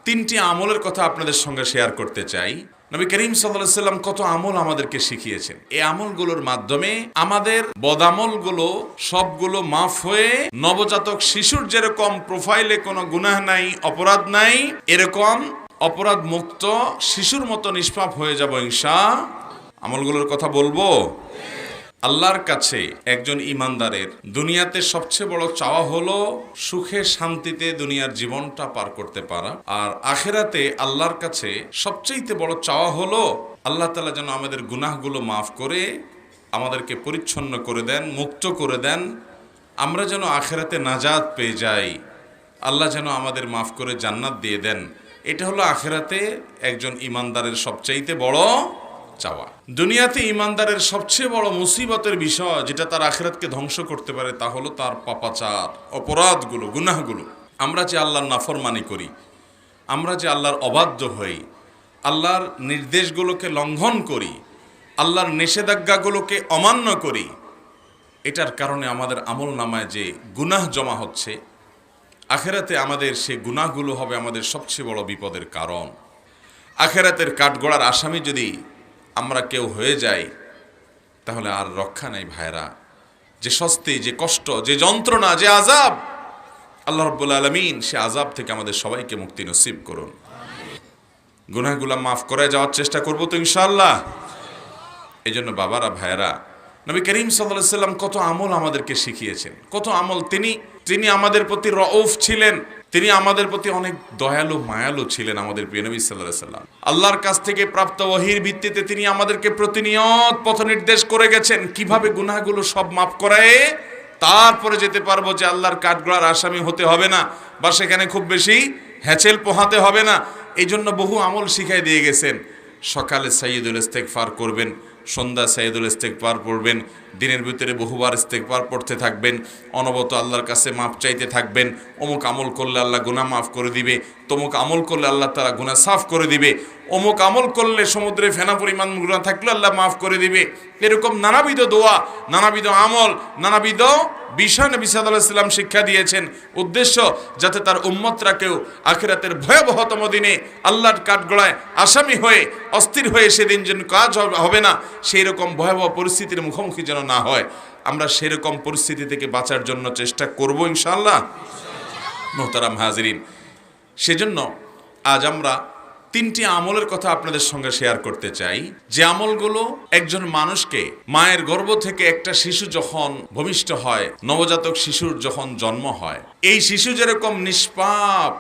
তিনটি আমলের কথা আপনাদের সঙ্গে শেয়ার করতে চাই। নবী করিম সাল্লাল্লাহু আলাইহি সাল্লাম কত আমল আমাদেরকে শিখিয়েছেন। এই আমলগুলোর মাধ্যমে আমাদের বদামলগুলো সবগুলো মাফ হয়ে নবজাতক শিশুর যেরকম প্রোফাইলে কোনো গুনাহ নাই, অপরাধ নাই, এরকম অপরাধ মুক্ত শিশুর মতো নিষ্পাপ হয়ে যাব ইনশাআল্লাহ। আমলগুলোর কথা বলবো। আল্লাহর কাছে একজন ইমানদারের দুনিয়াতে সবচেয়ে বড় চাওয়া হলো সুখে শান্তিতে দুনিয়ার জীবনটা পার করতে পারা, আর আখেরাতে আল্লাহর কাছে সবচেয়ে বড় চাওয়া হলো আল্লাহ তাআলা যেন আমাদের গুনাহগুলো মাফ করে আমাদেরকে পরিচ্ছন্ন করে দেন, মুক্ত করে দেন, আমরা যেন আখেরাতে নাজাত পেয়ে যাই, আল্লাহ যেন আমাদের মাফ করে জান্নাত দিয়ে দেন। এটা হলো আখেরাতে একজন ইমানদারের সবচেয়ে বড় চাওয়া। দুনিয়াতে ইমানদারের সবচেয়ে বড় মুসিবতের বিষয় যেটা তার আখিরাতকে ধ্বংস করতে পারে তা হলো তার পাপাচার, অপরাধগুলো, গুনাহগুলো। আমরা যে আল্লাহর নাফরমানি করি, আমরা যে আল্লাহর অবাধ্য হই, আল্লাহর নির্দেশগুলোকে লঙ্ঘন করি, আল্লাহর নিষেধাজ্ঞাগুলোকে অমান্য করি, এটার কারণে আমাদের আমল নামায় যে গুনাহ জমা হচ্ছে, আখিরাতে আমাদের সে গুনাহগুলো হবে আমাদের সবচেয়ে বড় বিপদের কারণ। আখিরাতের কাঠগড়ার আসামি যদি আমরা কেউ হয়ে যাই তাহলে আর রক্ষা নাই ভাইরা। যে শাস্তি, যে কষ্ট, যে যন্ত্রণা, যে আযাব, আল্লাহ রাব্বুল আলামিন সে আযাব থেকে আমাদের সবাইকে মুক্তি নসিব করুন। গুনাহগুলো মাফ করে যাওয়ার চেষ্টা করব তো ইনশাআল্লাহ। এই জন্য বাবারা, ভাইরা, নবী করিম সাল্লাল্লাহু আলাইহি সাল্লাম কত আমল আমাদেরকে শিখিয়েছেন, কত আমল। তিনি আমাদের প্রতি রউফ ছিলেন, তিনি আমাদের প্রতি অনেক দয়ালু মায়ালু ছিলেন। আমাদের প্রিয় নবী সাল্লাল্লাহু আলাইহি সাল্লাম আল্লাহর কাছ থেকে প্রাপ্ত ওহীর ভিত্তিতে তিনি আমাদেরকে প্রতিনিয়ত পথ নির্দেশ করে গেছেন কিভাবে গুনাহগুলো সব মাফ করায় তারপরে যেতে পারবো যে আল্লাহর কাঠগড়ার আসামি হতে হবে না, বা সেখানে খুব বেশি হ্যাচেল পোহাতে হবে না। এই জন্য বহু আমল শিখাই দিয়ে গেছেন। সকালে সাইয়্যিদুল ইস্তেগফার করবেন, সন্ধ্যা সাইয়্যিদুল ইস্তেগফার পড়বেন, দিনের ভিতরে বহুবার ইস্তেগফার পড়তে থাকবেন, অনবরত আল্লাহর কাছে মাফ চাইতে থাকবেন। অমুক আমল করলে আল্লাহ গুনাহ মাফ করে দিবে, তমুক আমল করলে আল্লাহ তাআলা গুনাহ সাফ করে দিবে, অমুক আমল করলে সমুদ্রে ফেনা পরিমাণ গুনাহ থাকলে আল্লাহ মাফ করে দিবে। এরকম নানাবিধ দোয়া, নানাবিধ আমল, নানাবিধ বিষয় নবী সাল্লাল্লাহু আলাইহি সাল্লাম শিক্ষা দিয়েছেন। উদ্দেশ্য যাতে তার উম্মতরা কেউ আখিরাতের ভয়াবহতম দিনে আল্লাহর কাঠগড়ায় আসামি হয়ে অস্থির হয়ে সেদিন যেন কাজ হবে না, সেই রকম ভয়াবহ পরিস্থিতির মুখোমুখি যেন না হয়। আমরা সেরকম পরিস্থিতি থেকে বাঁচার জন্য চেষ্টা করব ইনশাআল্লাহ। মুহতারাম হাজিরিন, সেজন্য আজ আমরা তিনটি আমলের কথা আপনাদের সঙ্গে শেয়ার করতে চাই, যে আমলগুলো একজন মানুষকে মায়ের গর্ভ থেকে একটা শিশু যখন ভূমিষ্ঠ হয়, নবজাতক শিশুর যখন জন্ম হয়, এই শিশু যেরকম নিষ্পাপ,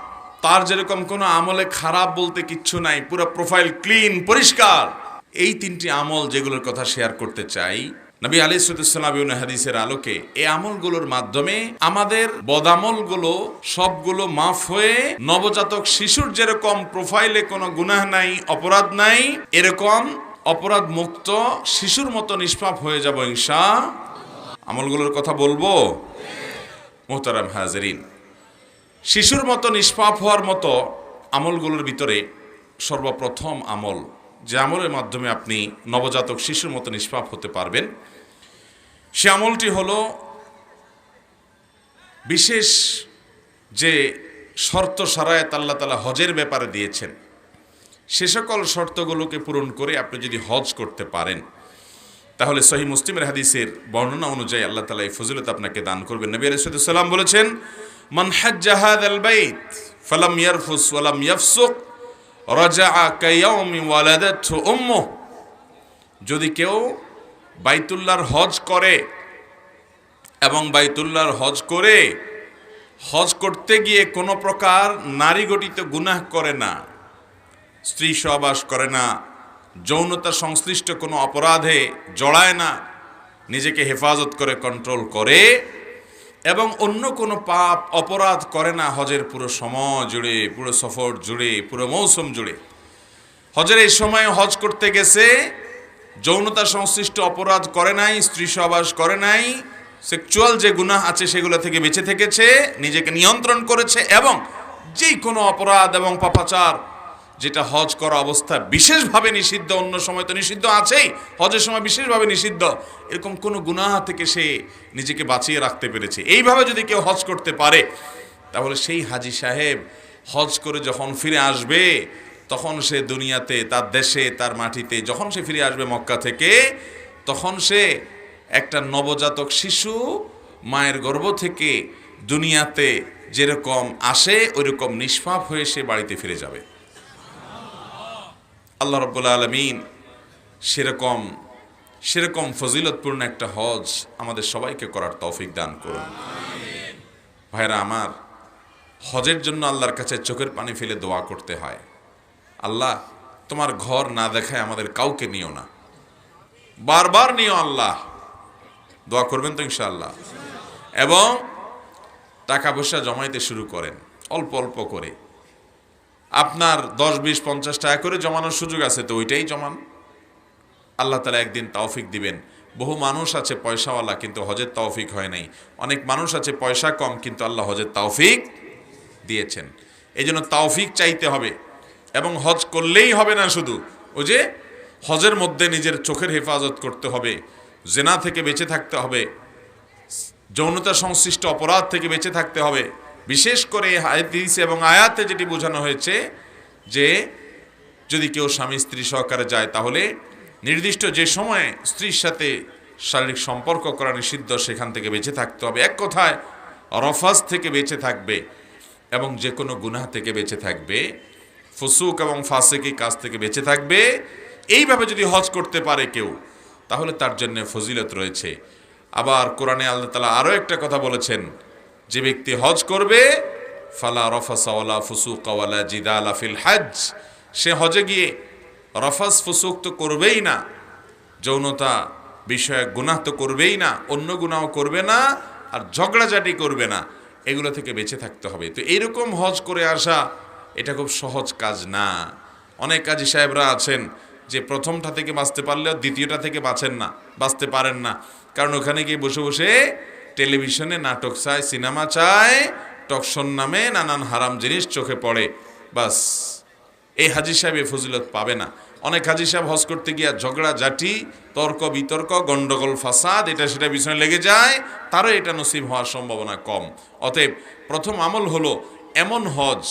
তার যেরকম কোনো আমলে খারাপ বলতে কিচ্ছু নাই, পুরো প্রোফাইল ক্লিন, পরিষ্কার। এই তিনটি আমল যেগুলোর কথা শেয়ার করতে চাই, নবী আলাইহিস সালাম হাদিসের আলোকে এই আমলগুলোর মাধ্যমে আমাদের বদামলগুলো সবগুলো মাফ হয়ে নবজাতক শিশুর যেরকম প্রোফাইলে কোনো গুনাহ নাই, অপরাধ নাই, এরকম অপরাধ মুক্ত শিশুর মতো নিষ্পাপ হয়ে যাব ইনশাআল্লাহ। আমলগুলোর কথা বলবো। মুহতারাম হাজিরিন, শিশুর মতো নিষ্পাপ হওয়ার মতো আমলগুলোর ভিতরে সর্বপ্রথম আমল, যে আমলের মাধ্যমে আপনি নবজাতক শিশুর মতো নিষ্পাপ হতে পারবেন, সে আমলটি হলো বিশেষ যে শর্ত শারায়াত আল্লাহ তাআলা হজের ব্যাপারে দিয়েছেন, সে সকল শর্তগুলোকে পূরণ করে আপনি যদি হজ করতে পারেন তাহলে সহিহ মুসলিমের হাদিসের বর্ণনা অনুযায়ী আল্লাহ তাআলা এই ফজিলত আপনাকে দান করবেন। নবী আলাইহিস সালাম বলেছেন, মান হাজ্জা হাযাল বাইত ফালাম ইয়ারফুস ওয়ালাম ইয়াফসুক রাজাআ কায়াউমি ওয়ালাদাতহু উম্মুহ। যদি কেউ বাইতুল্লাহর হজ করে এবং বাইতুল্লাহর হজ করতে গিয়ে কোনো প্রকার নারী গঠিত গুনাহ করে না, স্ত্রী সহবাস করে না, যৌনতা সংশ্লিষ্ট কোনো অপরাধে জড়ায় না, নিজেকে হেফাজত করে, কন্ট্রোল করে, এবং অন্য কোনো পাপ অপরাধ করে না হজের পুরো সময় জুড়ে, পুরো সফর জুড়ে, পুরো মৌসুম জুড়ে, হজের এই সময় হজ করতে গেছে, যৌনতা সংশ্লিষ্ট অপরাধ করে নাই, স্ত্রী সহবাস করে নাই, সেক্সুয়াল যে গুনাহ আছে সেগুলো থেকে বেঁচে থেকেছে, নিজেকে নিয়ন্ত্রণ করেছে, এবং যে কোনো অপরাধ এবং পাপাচার যেটা হজ করা অবস্থা বিশেষভাবে নিষিদ্ধ, অন্য সময় তো নিষিদ্ধ আছেই, হজের সময় বিশেষভাবে নিষিদ্ধ, এরকম কোনো গুনাহ থেকে সে নিজেকে বাঁচিয়ে রাখতে পেরেছে, এইভাবে যদি কেউ হজ করতে পারে তাহলে সেই হাজি সাহেব হজ করে যখন ফিরে আসবে তখন সে দুনিয়াতে, তার দেশে, তার মাটিতে যখন সে ফিরে আসবে মক্কা থেকে, তখন সে একটা নবজাতক শিশু মায়ের গর্ভ থেকে দুনিয়াতে যেরকম আসে ওইরকম নিষ্পাপ হয়ে সে বাড়িতে ফিরে যাবে। আল্লাহ রাব্বুল আলামিন সেরকম ফজিলতপূর্ণ একটা হজ আমাদের সবাইকে করার তৌফিক দান করুন। ভাইরা আমার, হজের জন্য আল্লাহর কাছে চোখের পানি ফেলে দোয়া করতে হয়, আল্লাহ তোমার ঘর না দেখায় আমাদের কাউকে নিও না, বারবার নিও আল্লাহ। দোয়া করবেন তো ইনশাআল্লাহ। এবং টাকা পয়সা জমাইতে শুরু করেন, অল্প অল্প করে। আপনার 10, 20, 50 টাকা করে জমানোর সুযোগ আছে তো ওইটাই জমান। আল্লাহ তাআলা একদিন তৌফিক দিবেন। বহু মানুষ আছে পয়সাওয়ালা কিন্তু হজের তৌফিক হয় নাই, অনেক মানুষ আছে পয়সা কম কিন্তু আল্লাহ হজের তৌফিক দিয়েছেন। এই জন্য তৌফিক চাইতে হবে। এবং হজ করলেই হবে না, শুধু ওই যে হজের মধ্যে নিজের চোখের হেফাজত করতে হবে, জেনা থেকে বেঁচে থাকতে হবে, যৌনতা সংশ্লিষ্ট অপরাধ থেকে বেঁচে থাকতে হবে। বিশেষ করে হাদিস এবং আয়াতে যেটি বোঝানো হয়েছে যে যদি কেউ স্বামী স্ত্রী সহকারে যায় তাহলে নির্দিষ্ট যে সময়ে স্ত্রীর সাথে শারীরিক সম্পর্ক করা নিষিদ্ধ, সেখান থেকে বেঁচে থাকতে হবে। এক কথায় রফাস থেকে বেঁচে থাকবে এবং যে কোনো গুনাহ থেকে বেঁচে থাকবে, ফুসুক এবং ফাসিকি কাজ থেকে বেঁচে থাকবে। এইভাবে যদি হজ করতে পারে কেউ, তাহলে তার জন্য ফজিলত রয়েছে। আবার কোরআনে আল্লাহ তাআলা আরও একটা কথা বলেছেন, যে ব্যক্তি হজ করবে ফালা রফাসা ওয়ালা ফুসুকা ওয়ালা জিদালা ফিল হজ, সে হজে গিয়ে রফাস ফুসুক তো করবেই না, যৌনতা বিষয়ক গুনাহ তো করবেই না, অন্য গুনাহ করবে না, আর ঝগড়াঝাটি করবে না। এগুলো থেকে বেঁচে থাকতে হবে। তো এইরকম হজ করে আসা এটা খুব সহজ কাজ না। অনেক কাজী সাহেবরা আছেন যে প্রথমটা থেকে বাঁচতে পারলেও দ্বিতীয়টা থেকে বাঁচতে পারেন না, কারণ ওখানে গিয়ে বসে বসে টেলিভিশনে নাটক চায়, সিনেমা চায়, টকশন নামে নানান হারাম জিনিস চোখে পড়ে। বাস, এই হাজি সাহেব এই ফজিলত পাবে না। অনেক হাজি সাহেব হজ করতে গিয়া ঝগড়া ঝাঁটি, তর্ক বিতর্ক, গন্ডগোল, ফাসাদ, এটা সেটা পিছনে লেগে যায়, তারও এটা নসিব হওয়ার সম্ভাবনা কম। অতএব প্রথম আমল হলো এমন হজ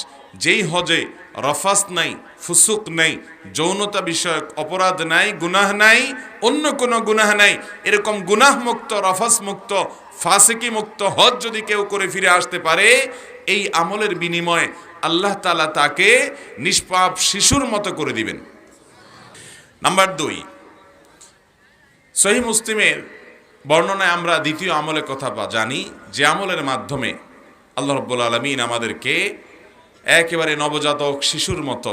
যেই হজে রফাস নাই, ফুসুক নাই, যৌনতা বিষয়ক অপরাধ নাই, গুনাহ নাই, অন্য কোনো গুনাহ নাই। এরকম গুনাহ মুক্ত, রফাস মুক্ত, ফাসিকি মুক্ত হজ যদি কেউ করে ফিরে আসতে পারে, এই আমলের বিনিময়ে আল্লাহ তাআলা তাকে নিষ্পাপ শিশুর মতো করে দিবেন। নাম্বার 2, সহিহ মুসলিমের বর্ণনায় আমরা দ্বিতীয় আমলের কথা জানি, যে আমলের মাধ্যমে আল্লাহ রাব্বুল আলামিন আমাদেরকে একেবারে নবজাতক শিশুর মতো,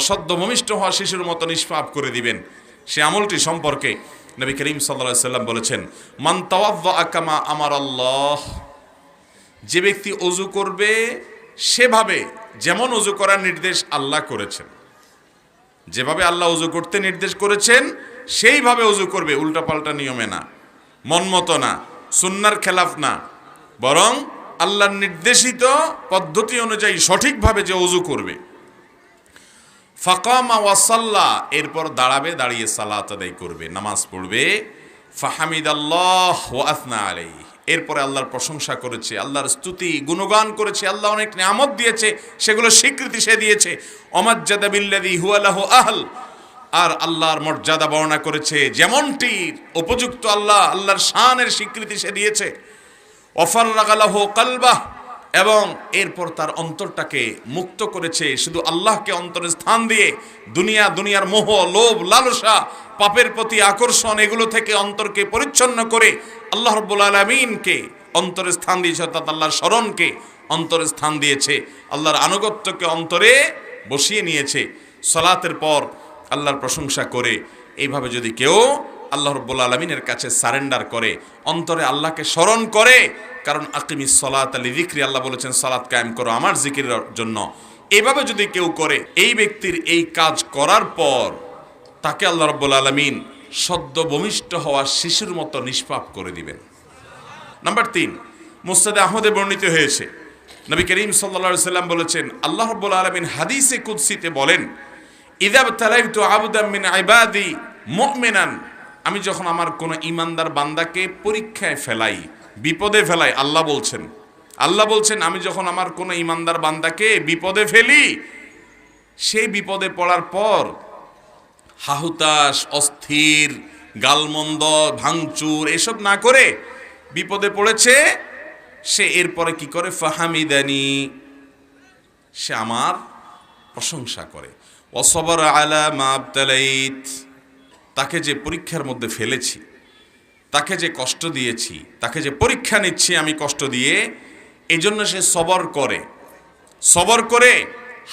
সদ্য ভূমিষ্ঠ হওয়া শিশুর মতো নিষ্পাপ করে দিবেন। সে আমলটি সম্পর্কে নবী করিম সাল্লাল্লাহু আলাইহি সাল্লাম বলেছেন, মান তাওয়াদ্দা কামা আমারাল্লাহ, যে ব্যক্তি ওযু করবে সেভাবে যেমন ওযু করার নির্দেশ আল্লাহ করেছেন, যেভাবে আল্লাহ ওযু করতে নির্দেশ করেছেন সেইভাবে ওযু করবে, উল্টাপাল্টা নিয়মে না, মন মতো না, সুন্নাহর খেলাফ না, বরং আল্লাহর নির্দেশিত পদ্ধতি অনুযায়ী সঠিকভাবে যে ওযু করবে। ফাকামা ওয়াসাল্লা, এরপর দাঁড়াবে, দাঁড়িয়ে সালাত আদায় করবে, নামাজ পড়বে। ফাহামিদাল্লাহ ওয়া আথনা আলাইহি, এরপরে আল্লাহর প্রশংসা করেছে, আল্লাহর স্তুতি গুণগান করেছে, আল্লাহ অনেক নিয়ামত দিয়েছে, সেগুলো স্বীকৃতি সে দিয়েছে। ওমাজ্জাদা বিল্লাযী হুয়া লাহু আহল, আর আল্লাহর মর্যাদা বর্ণনা করেছে যেমনটি উপযুক্ত, আল্লাহর শানের স্বীকৃতি সে দিয়েছে। ওয়াফাররাগা লাহু কলবাহ, এবং এরপর তার অন্তরটাকে মুক্ত করেছে শুধু আল্লাহকে অন্তরে স্থান দিয়ে, দুনিয়ার মোহ, লোভ, লালসা, পাপের প্রতি আকর্ষণ, এগুলো থেকে অন্তরকে পরিচ্ছন্ন করে আল্লাহ রাব্বুল আলামিনকে অন্তরে স্থান দিয়েছে, অর্থাৎ আল্লাহর স্মরণকে অন্তরে স্থান দিয়েছে, আল্লাহর আনুগত্যকে অন্তরে বসিয়ে নিয়েছে। সালাতের পর আল্লাহর প্রশংসা করে এইভাবে যদি কেউ আল্লাহ রাব্বুল আলামিনের কাছে সারেন্ডার করে, অন্তরে আল্লাহকে স্মরণ করে, কারণ আকিমিস সালাতা লিযিকরি, আল্লাহ বলেছেন সালাত কায়েম করো আমার জিকিরের জন্য। এইভাবে যদি কেউ করে, এই ব্যক্তির এই কাজ করার পর তাকে আল্লাহ রাব্বুল আলামিন সদ্য ভূমিষ্ঠ হওয়া শিশুর মতো নিষ্পাপ করে দিবেন। নাম্বার 3, মুসনাদে আহমদে বর্ণিত হয়েছে, নবী করিম সাল্লাল্লাহু আলাইহি সাল্লাম বলেছেন, আল্লাহ রাব্বুল আলামিন হাদিসে কুদসিতে বলেন, ইযা বতালাইতু আবদাম মিন ইবাদি মুমিনান, আমি যখন আমার কোন ঈমানদার বান্দাকে পরীক্ষায় ফেলাই, বিপদে ফেলাই, আল্লাহ বলছেন, আল্লাহ বলছেন আমি যখন আমার কোনো ইমানদার বান্দাকে বিপদে ফেলি, সেই বিপদে পড়ার পর হাহুতাশ, অস্থির, গালমন্দ, ভাঙচুর এসব না করে বিপদে পড়েছে, সে এরপরে কি করে? ফাহামিদানি, সে আমার প্রশংসা করে। ওয়াসবার আলা মা আবতালাইত, তাকে যে পরীক্ষার মধ্যে ফেলেছি, তাকে যে কষ্ট দিয়েছি, তাকে যে পরীক্ষা নিচ্ছি আমি কষ্ট দিয়ে, এই জন্য সে সবর করে। সবর করে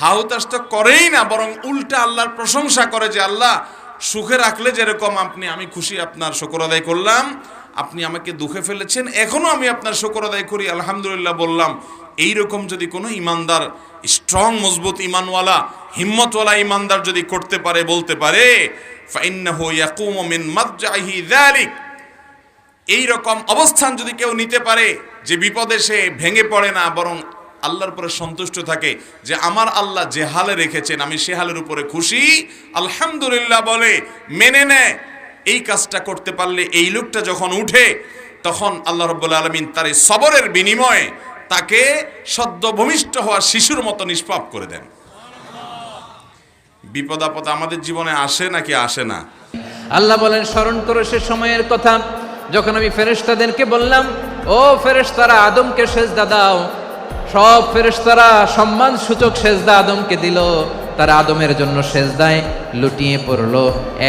হাহুতাশ তো করেই না, বরং উল্টা আল্লাহর প্রশংসা করে যে আল্লাহ সুখে রাখলে যেরকম আপনি, আমি খুশি, আপনার শুকর আদায় করলাম। আপনি আমাকে দুঃখে ফেলেছেন, এখনো আমি আপনার শুকর আদায় করি, আলহামদুলিল্লাহ বললাম। এইরকম যদি কোনো ইমানদার, স্ট্রং মজবুত ইমানওয়ালা, হিম্মতওয়ালা ইমানদার যদি করতে পারে, বলতে পারে, ফাইন্নাহু ইয়াকুমু মিন মাদজাহি যালিক, এই রকম অবস্থান যদি কেউ নিতে পারে যে বিপদে সে ভেঙে পড়ে না, বরং আল্লাহর উপরে সন্তুষ্ট থাকে যে আমার আল্লাহ যে হালে রেখেছেন আমি সে হালের উপরে খুশি, আলহামদুলিল্লাহ বলে মেনে নেয়, এই কাজটা করতে পারলে এই লোকটা যখন উঠে, তখন আল্লাহ রাব্বুল আলামিন তার এই সবরের বিনিময়ে তাকে সদ্য ভূমিষ্ঠ হওয়া শিশুর মতো নিষ্পাপ করে দেন। বিপদ আপদ আমাদের জীবনে আসে নাকি আসে না? আল্লাহ বলেন, স্মরণ করো সে সময়ের কথা যখন আমি ফেরেশতাদেরকে বললাম, ও ফেরেশতারা আদমকে সেজদা দাও। সব ফেরেশতারা সম্মান সূচক সেজদা আদমকে দিল। তারা আদমের জন্য সেজদায় লুটিয়ে পড়লো,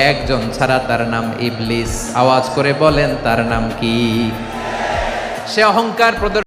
একজন ছাড়া, তার নাম ইবলিস। আওয়াজ করে বলেন তার নাম কি? সে অহংকার প্রদর্শন